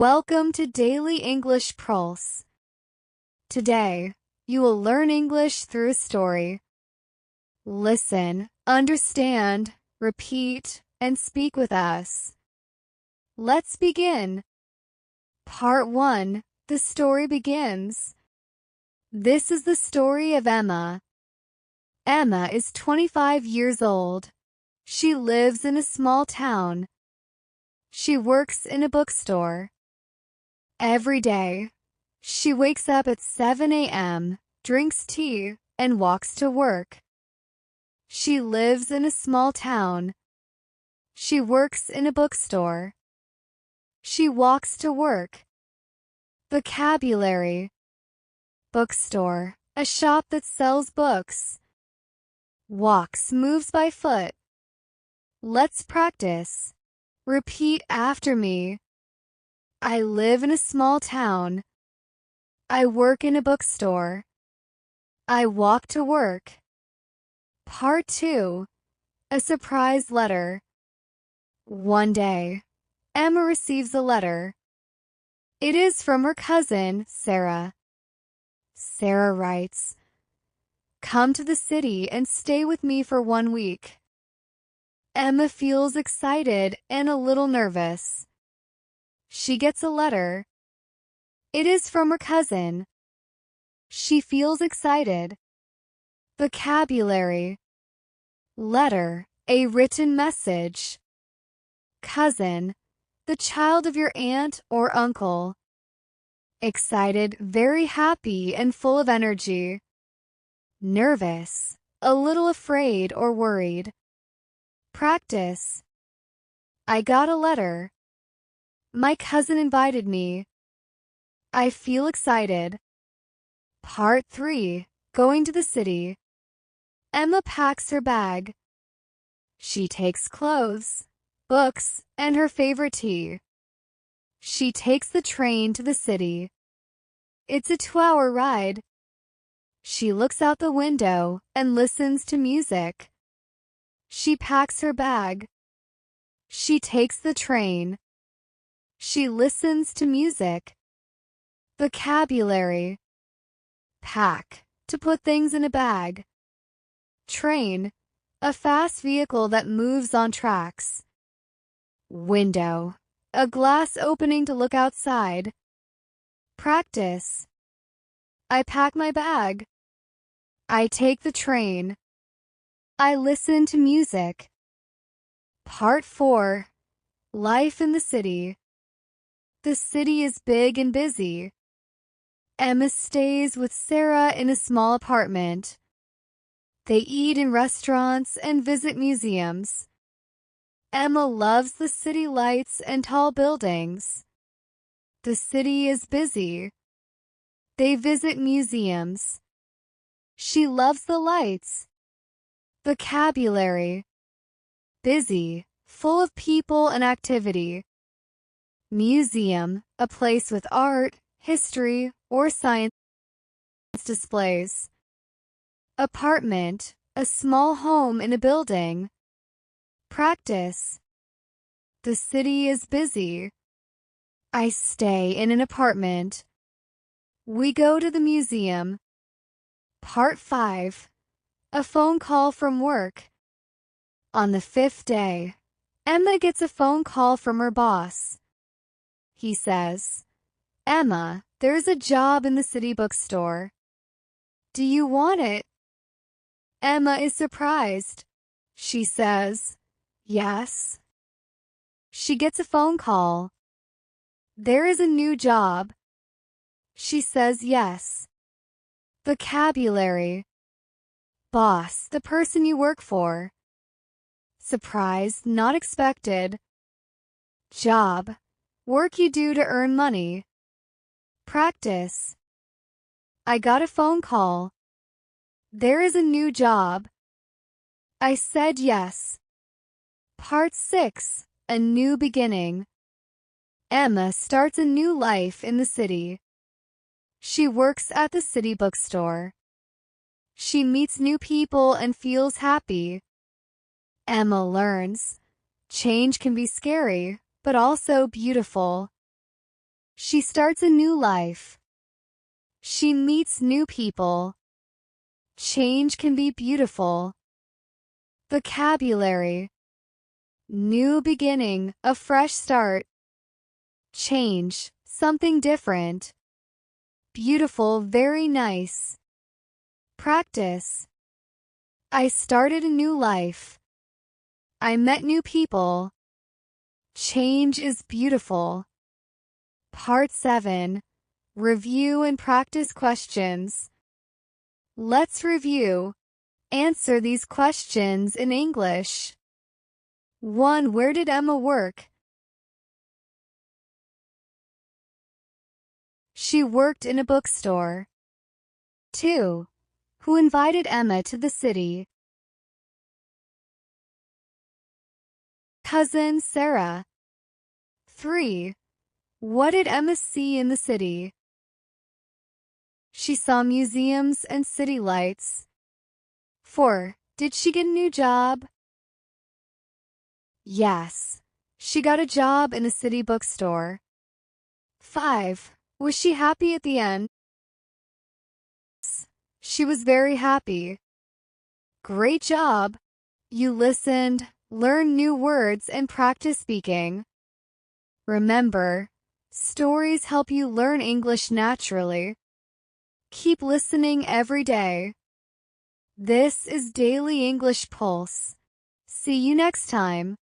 Welcome to Daily English Pulse. Today, you will learn English through a story. Listen, understand, repeat, and speak with us. Let's begin. Part 1. The story begins. This is the story of Emma. Emma is 25 years old. She lives in a small town. She works in a bookstore. Every day, she wakes up at 7 a.m., drinks tea, and walks to work. She lives in a small town. She works in a bookstore. She walks to work. Vocabulary: bookstore, a shop that sells books. Walks, moves by foot. Let's practice. Repeat after me. I live in a small town. I work in a bookstore. I walk to work. Part 2. A surprise letter. One day, Emma receives a letter. It is from her cousin, Sarah. Sarah writes, "Come to the city and stay with me for 1 week." Emma feels excited and a little nervous. She gets a letter. It is from her cousin. She feels excited. Vocabulary: letter, a written message. Cousin, the child of your aunt or uncle. Excited, very happy and full of energy. Nervous, a little afraid or worried. Practice. I got a letter. My cousin invited me. I feel excited. Part 3. Going to the city. Emma packs her bag. She takes clothes, books, and her favorite tea. She takes the train to the city. It's a 2-hour ride. She looks out the window and listens to music. She packs her bag. She takes the train. She listens to music. Vocabulary: pack, to put things in a bag. Train, a fast vehicle that moves on tracks. Window, a glass opening to look outside. Practice. I pack my bag. I take the train. I listen to music. Part 4. Life in the city. The city is big and busy. Emma stays with Sarah in a small apartment. They eat in restaurants and visit museums. Emma loves the city lights and tall buildings. The city is busy. They visit museums. She loves the lights. Vocabulary: busy, full of people and activity. Museum, a place with art, history, or science displays. Apartment, a small home in a building. Practice. The city is busy. I stay in an apartment. We go to the museum. Part 5. A phone call from work. On the 5th day, Emma gets a phone call from her boss. He says, "Emma, there's a job in the city bookstore. Do you want it?" Emma is surprised. She says, "Yes." She gets a phone call. "There is a new job." She says yes. Vocabulary: boss, the person you work for. Surprised, not expected. Job, work you do to earn money. Practice. I got a phone call. There is a new job. I said yes. Part 6. A new beginning. Emma starts a new life in the city. She works at the city bookstore. She meets new people and feels happy. Emma learns change can be scary, but also beautiful. She starts a new life. She meets new people. Change can be beautiful. Vocabulary. New beginning, a fresh start. Change, something different. Beautiful, very nice. Practice. I started a new life. I met new people. Change is beautiful. Part 7. Review and practice questions. Let's review. Answer these questions in English. 1. Where did Emma work? She worked in a bookstore. 2. Who invited Emma to the city? Cousin Sarah. 3. What did Emma see in the city? She saw museums and city lights. 4. Did she get a new job? Yes. She got a job in a city bookstore. 5. Was she happy at the end? She was very happy. Great job! You listened, learned new words, and practiced speaking. Remember, stories help you learn English naturally. Keep listening every day. This is Daily English Pulse. See you next time.